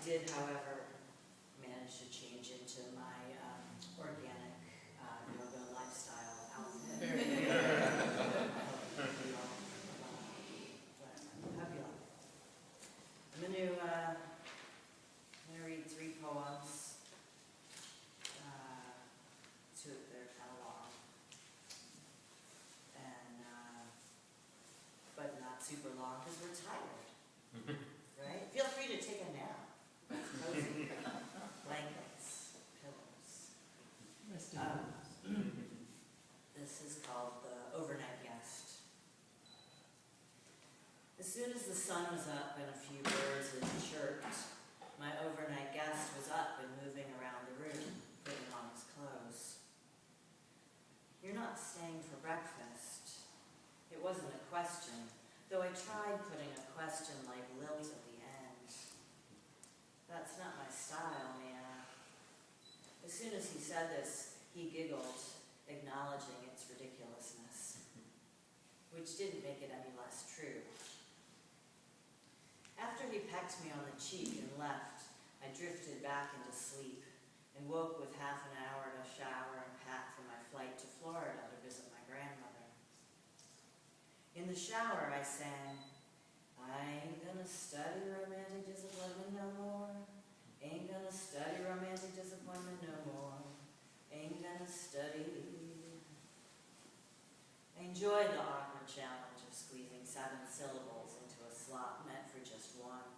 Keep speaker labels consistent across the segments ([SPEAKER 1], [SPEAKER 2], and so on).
[SPEAKER 1] did, however, manage to change into my organic yoga lifestyle outfit. I'm going to read 3 poems. They're kind of long, and but not super long because we're tired, right? Feel free to take a nap. It's cozy. Blankets, pillows. This is called The Overnight Guest. As soon as the sun was up and a few birds had chirped, my overnight guest was up and moving around the room, putting on his clothes. "You're not staying for breakfast." It wasn't a question, though I tried putting a question like lilt at the end. "That's not my style, man." As soon as he said this, he giggled, acknowledging its ridiculousness, which didn't make it any less true. After he pecked me on the cheek and left, I drifted back into sleep and woke with half an hour to shower and pack for my flight to Florida to visit my grandmother. In the shower, I sang, "I ain't gonna study romantic disappointment no more. Ain't gonna study romantic disappointment no more. Ain't gonna study." I enjoyed the awkward challenge of squeezing 7 syllables into a slot meant for just one.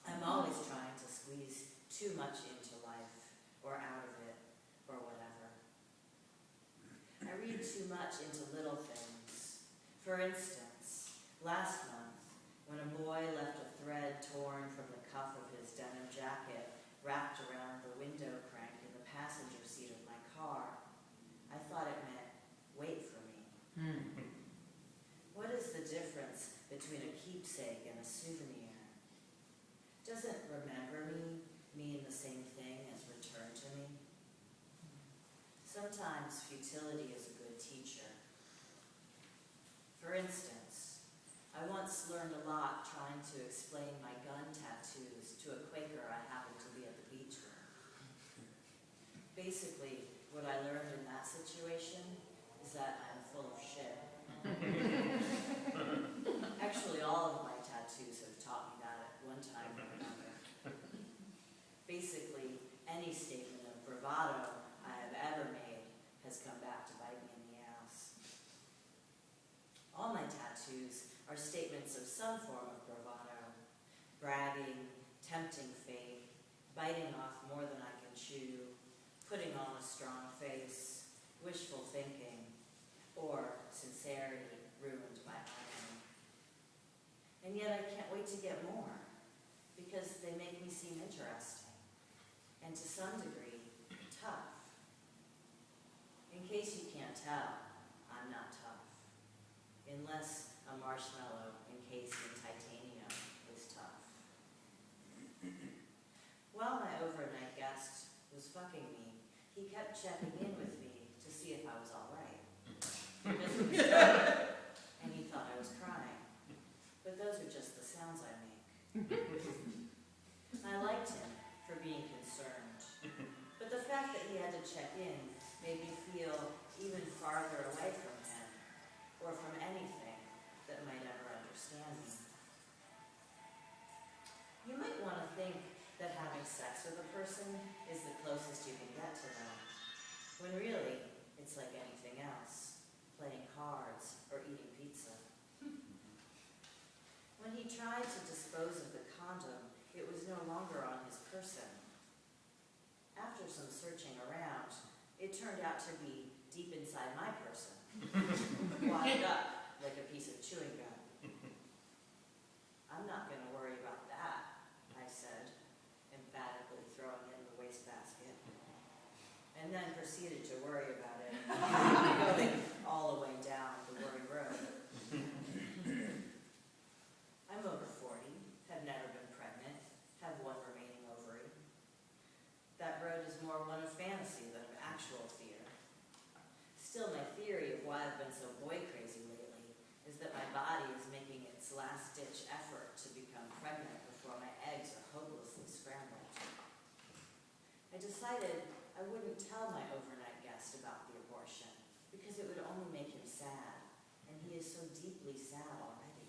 [SPEAKER 1] I'm always trying to squeeze too much into life, or out of it, or whatever. I read too much into little things. For instance, last month, when a boy left a thread torn from the cuff of his denim jacket wrapped around the window crank in the passenger seat of my car, I thought it meant, "Wait for me." What is the difference between a keepsake and a souvenir? Doesn't "remember me" mean the same thing as "return to me"? Sometimes futility is a good teacher. For instance, I once learned a lot trying to explain my gun tattoos to a Quaker I happened to be at the beach with. Basically, what I learned in that situation is that I'm full of shit. Actually, all of my tattoos have taught me that at one time or another. Basically, any statement of bravado I have ever made has come back to bite me in the ass. All my tattoos are statements of some form of bravado: bragging, tempting fate, biting off more than I can chew, putting on a strong face, wishful thinking, or sincerity ruined by irony. And yet I can't wait to get more, because they make me seem interesting, and to some degree, tough. In case you can't tell, I'm not tough, unless a marshmallow encased in titanium is tough. While my overnight guest was fucking me, he kept checking in with me to see if I was all right. Because he was drunk, and he thought I was crying. But those are just the sounds I make. I liked him for being concerned. But the fact that he had to check in made me feel even farther away from him, or from anything that might ever understand me. You might want to think that having sex with a person is the closest you can get to them, when really, it's like anything else, playing cards or eating pizza. When he tried to dispose of the condom, it was no longer on his person. After some searching around, it turned out to be deep inside my person, wadded up like a piece of chewing gum. "I'm not going to worry about that," I said, emphatically throwing it in the wastebasket, and then proceeded to worry about it, going all the way down the worry road. I'm over 40, have never been pregnant, have one remaining ovary. That road is more one of fantasy than of actual fear. Still, my theory of why I've been so boy crazy lately is that my body is making its last-ditch effort to become pregnant before my eggs are hopelessly I decided I wouldn't tell my overnight guest about the abortion because it would only make him sad, and he is so deeply sad already.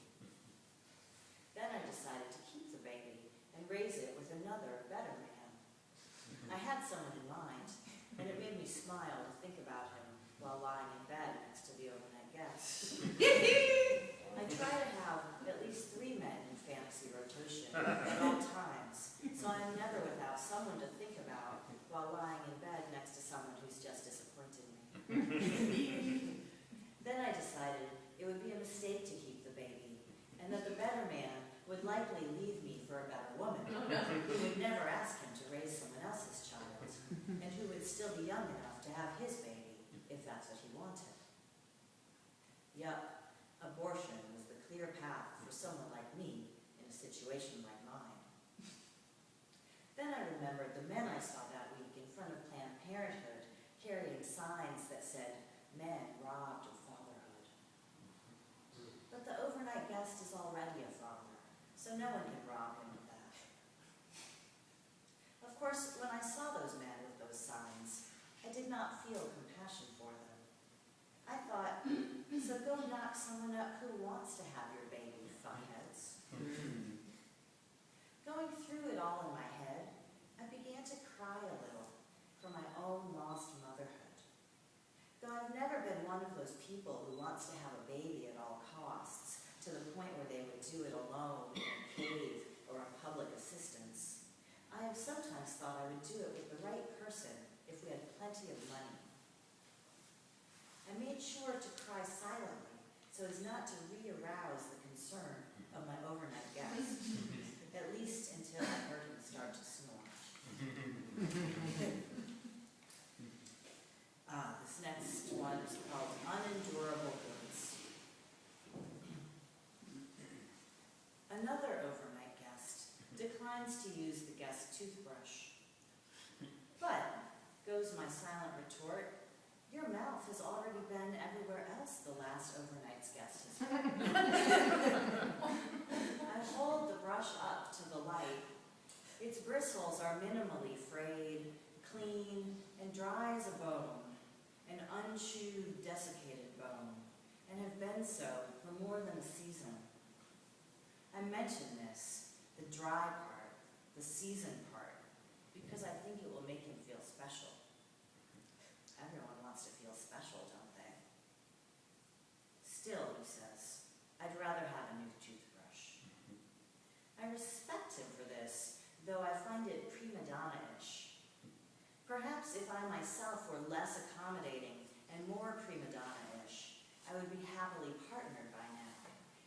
[SPEAKER 1] Then I decided to keep the baby and raise it with another, better man. I had someone in mind, and it made me smile to think about him while lying in bed next to the overnight guest. I try to have at least 3 men in fantasy rotation at all times, so I am never without someone to think about while lying in bed next to someone who's just disappointed me. Then I decided it would be a mistake to keep the baby, and that the better man would likely leave me for a better woman, who would never ask him to raise someone else's child, and who would still be young enough to have his baby, if that's what he wanted. Yup, abortion was the clear path for someone like me in a situation like mine. Then I remembered the men I saw that week in front of Planned Parenthood carrying signs that said, "Men robbed of fatherhood." But the overnight guest is already a father, so no one can rob him of that. Of course, when I saw those men with those signs, I did not feel compassion for them. I thought, so go knock someone up who wants to have your baby, fuckheads. Going through it all in my head, I began to cry a little for my own lost motherhood. Though I've never been one of those people who wants to have a baby at all costs, to the point where they would do it alone in a cave or on public assistance, I have sometimes thought I would do it with the right person if we had plenty of money. I made sure to cry silently so as not to re-arouse the concern of my overnight guest, at least until I heard him start to snore. This next one is called Unendurable Goods. Another overnight guest declines to use the guest toothbrush, but, goes my silent retort, your mouth has already been everywhere else the last overnight's guest has been. I hold the brush up to the light. Its bristles are minimally frayed, clean, and dry as a bone, an unchewed, desiccated bone, and have been so for more than a season. I mention this, the dry part, the season part, because I think it will make him feel special. Everyone wants to feel special, don't they? Still, he says, I'd rather have a new toothbrush. I respect him for this, though I find it prima donna-ish. Perhaps if I myself were less accommodating and more prima donna-ish, I would be happily partnered by now,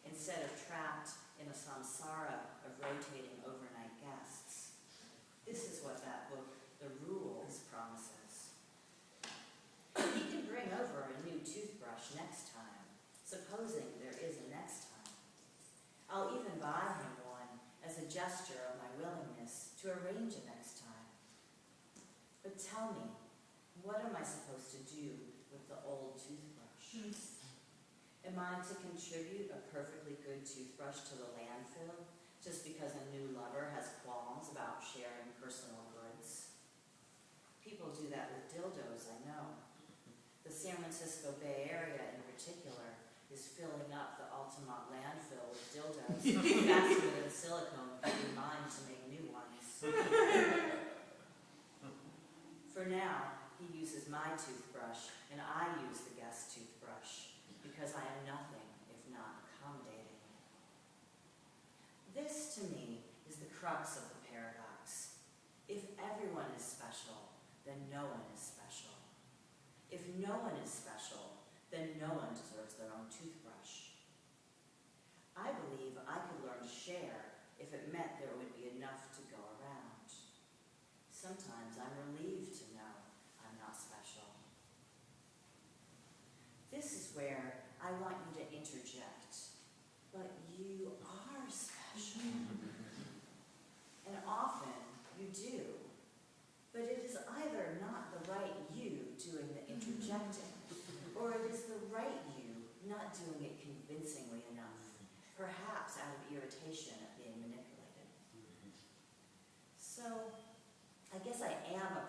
[SPEAKER 1] instead of trapped in a samsara of rotating overnight guests. This is what that book, The Rules, promises. He can bring over a new toothbrush next time, supposing there is a next time. I'll even buy him one as a gesture of my willingness to arrange a next time. But tell me, what am I supposed to do with the old toothbrush? Am I to contribute a perfectly good toothbrush to the landfill just because a new lover has qualms about sharing personal goods? People do that with dildos, I know. The San Francisco Bay Area in particular is filling up the Altamont landfill with dildos faster than silicone can be mined to make new ones. For now, he uses my toothbrush and I use the guest toothbrush because I am nothing if not accommodating. This, to me, is the crux of the paradox. If everyone is special, then no one is special. If no one is special, then no one deserves their own toothbrush. I believe I could learn to share if it meant there would be enough to go around. Sometimes I'm relieved to know I'm not special. This is where I want you to interject. But you are special. And often you do. But it is either not the right you doing the interjecting, or it is the right you not doing it convincingly enough, perhaps out of irritation at being manipulated. So, I guess I am a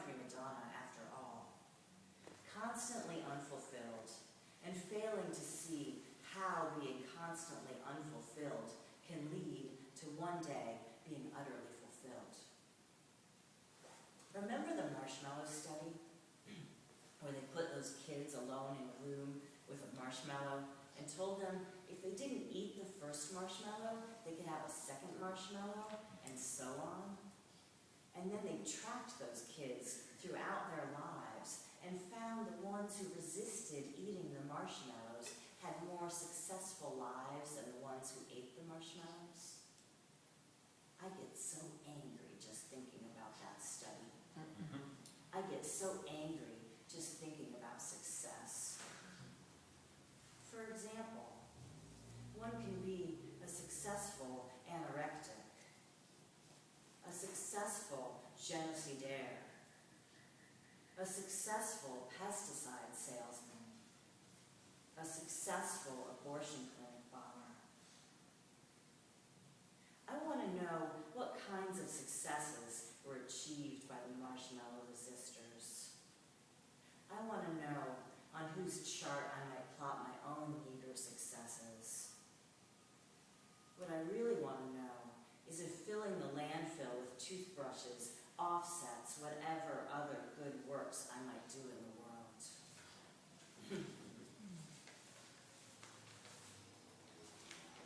[SPEAKER 1] constantly unfulfilled can lead to one day being utterly fulfilled. Remember the marshmallow study? Where they put those kids alone in a room with a marshmallow and told them if they didn't eat the first marshmallow, they could have a second marshmallow, and so on. And then they tracked those kids throughout their lives and found the ones who resisted eating the marshmallows had more successful lives than the ones who ate the marshmallows. I get so angry just thinking about that study. I get so angry just thinking about success. For example, one can be a successful anorectic, a successful genocidaire, a successful pesticide salesman, a successful abortion clinic bomber. I want to know what kinds of successes were achieved by the marshmallow resistors. I want to know on whose chart I might plot my own meager successes. What I really want to know is if filling the landfill with toothbrushes offsets whatever other good works I might do in the world.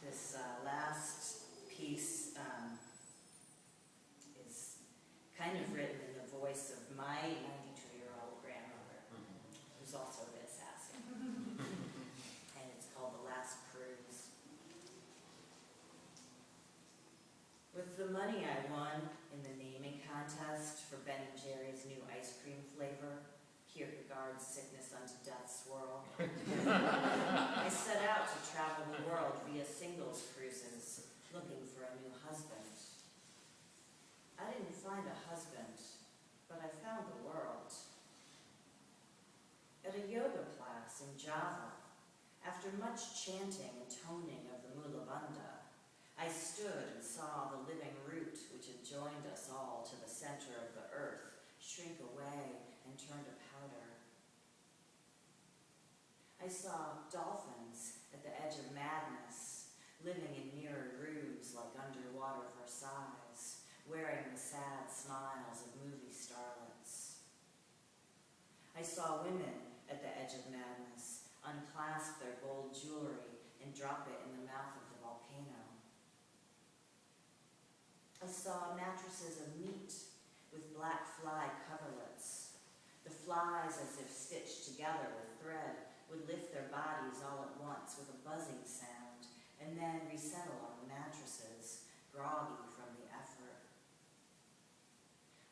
[SPEAKER 1] This last piece is kind of written in the voice of my 92-year-old grandmother, who's also a bit sassy. And it's called The Last Cruise. With the money I won in the naming contest for Ben & Jerry's new ice cream flavor, Kierkegaard's Sickness Unto Death Swirl, I set out to travel the world via singles cruises, looking for a new husband. I didn't find a husband, but I found the world. At a yoga class in Java, after much chanting and toning of the Mula Bandha, I stood and saw the living root which had joined us all to the center of the earth shrink away and turn to powder. I saw dolphins at the edge of madness, living in mirrored rooms like underwater Versailles, wearing the sad smiles of movie starlets. I saw women at the edge of madness unclasp their gold jewelry and drop it in the mouth of the volcano. I saw mattresses of meat with black fly coverlets. The flies, as if stitched together with thread, would lift their bodies all at once with a buzzing sound and then resettle on the mattresses, groggy from the effort.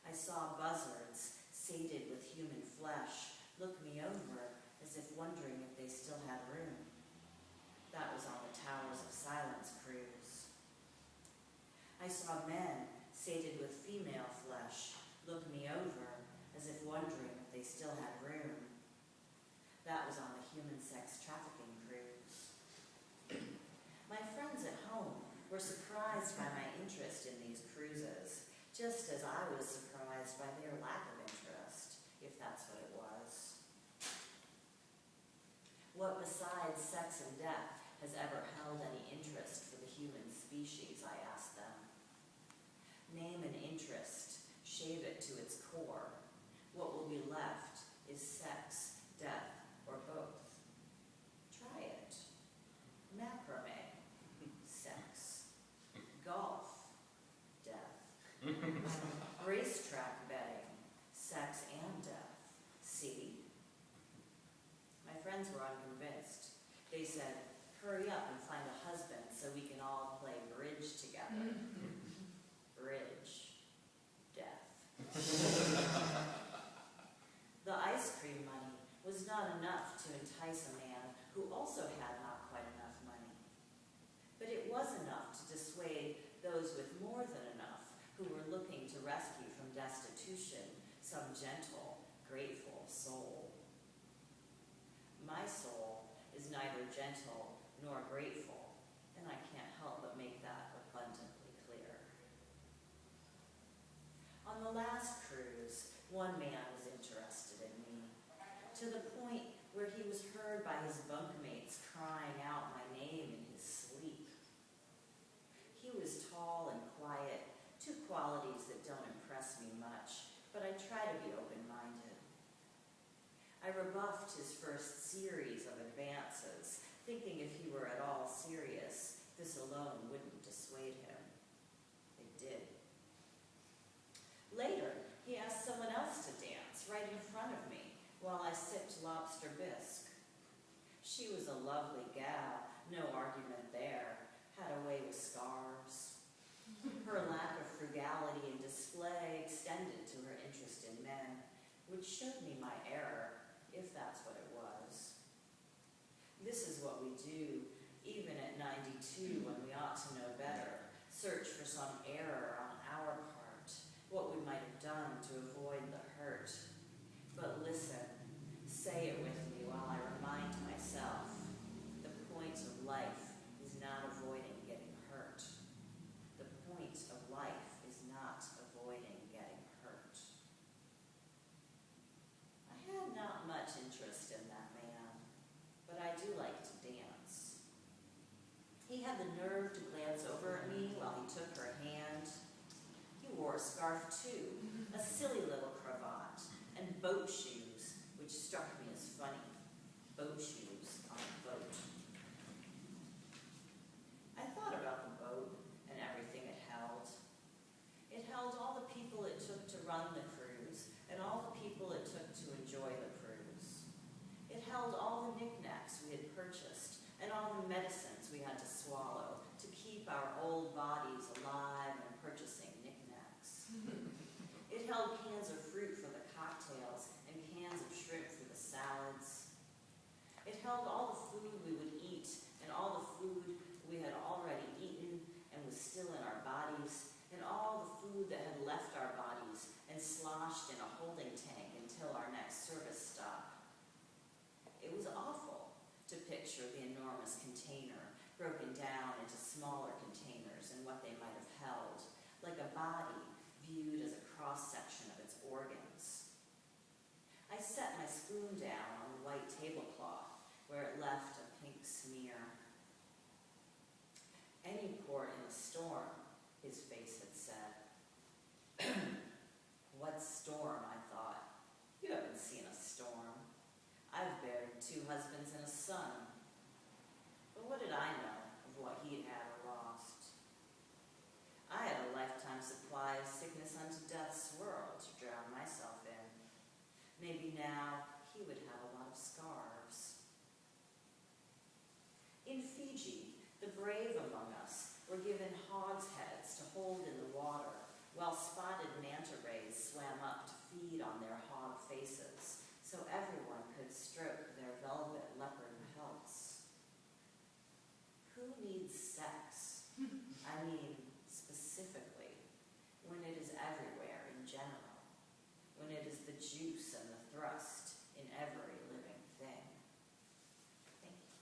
[SPEAKER 1] I saw buzzards, sated with human flesh, look me over as if wondering if they still had room. That was on the Towers of Silence cruise. I saw men, sated with female flesh, look me over as if wondering if they still had room. That was on the human sex trafficking cruise. My friends at home were surprised by my interest in these cruises, just as I was surprised by their lack of interest, if that's what it was. What besides sex and death has ever held any interest for the human species, I asked them. Name an interest, shave it to its core. What will be left is sex, death, or both. Try it. Macrame, sex. Golf, death. Racetrack betting, sex and death. See? My friends were unconvinced. They said, hurry up and find a husband so we can all play bridge together. Bridge. Death. The ice cream money was not enough to entice a man who also had not quite enough money. But it was enough to dissuade those with more than enough who were looking to rescue from destitution some gentle, grateful soul. My soul is neither gentle nor grateful, and I can't help but make that abundantly clear. On the last cruise, one man was interested in me, to the point where he was heard by his bunkmates crying out my name in his sleep. qualities that don't impress me much, but I try to be open-minded. I rebuffed his first series of advances, thinking if he were at all serious, this alone wouldn't dissuade him. It did. Later, he asked someone else to dance right in front of me while I sipped lobster bisque. She was a lovely gal, no argument there, had a way with scarves. Her lack of frugality and display extended to her interest in men, which showed me my error, if that's what it was. This is what we do, even at 92, when we ought to know better, search for some error on our part, what we might have done to avoid the hurt. But listen, say it with me while I remind myself, the point of life is not avoiding getting hurt. The point of life is not avoiding getting hurt. I had not much interest in that man, but I do like to dance. He had the nerve to glance over at me while he took her hand. He wore a scarf too, a silly little cravat, and boat shoes, which struck me as funny. Boat shoes on a boat. I thought about the boat and everything it held. It held all the people it took to run the cruise and all the people it took to enjoy the cruise. It held all the knickknacks we had purchased and all the medicines we had to swallow to keep our old bodies alive and purchasing knickknacks. It held cans of fruit for the cocktails and cans of shrimp for the salads. It held all the food we would eat and all the food we had already eaten and was still in our bodies, and all the food that had left our bodies and sloshed in a holding tank until our next service stop. It was awful to picture the enormous container broken down into smaller containers and what they might have held, like a body viewed as a cross-section of its organs. I set my spoon down on the white tablecloth where it left a pink smear. Any port in a storm, his face had said. What storm, I thought. You haven't seen a storm. I've buried 2 husbands and a son. But what did I know of what he'd had or lost? I had a lifetime supply of sickness unto death's swirl to drown myself in. Maybe now he would have a lot of scarves. In Fiji, the brave among us were given hogsheads to hold in the water, while spotted manta rays swam up to feed on their hog faces, so everyone could stroke their velvet leopard pelts. Who needs sex? I mean, specifically, when it is everywhere in general, when it is the juice and the thrust in every living thing. Thank you.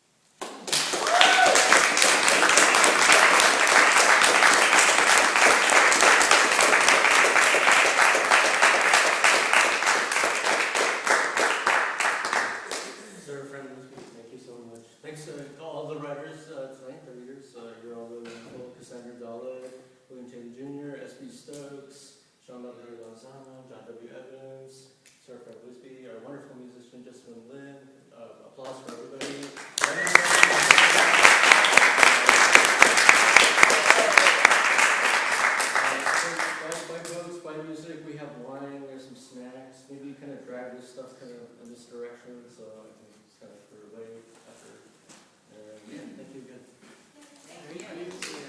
[SPEAKER 2] Sir, Fran Wisby, thank you so much. Thanks to all the writers tonight, the readers. You're all really wonderful. Cassandra Dalla, William Taylor Jr., S.B. Stokes, Sean W. Lozano, John W. Evans, Sir Fran Wisby, our wonderful musician, Justin Lynn. Applause for everybody. Buy books, buy music, we have wine, there's some snacks. Maybe kind of drag this stuff kind of in this direction, so I can just kind of put it away after. Yeah, thank you again.
[SPEAKER 1] Thank you.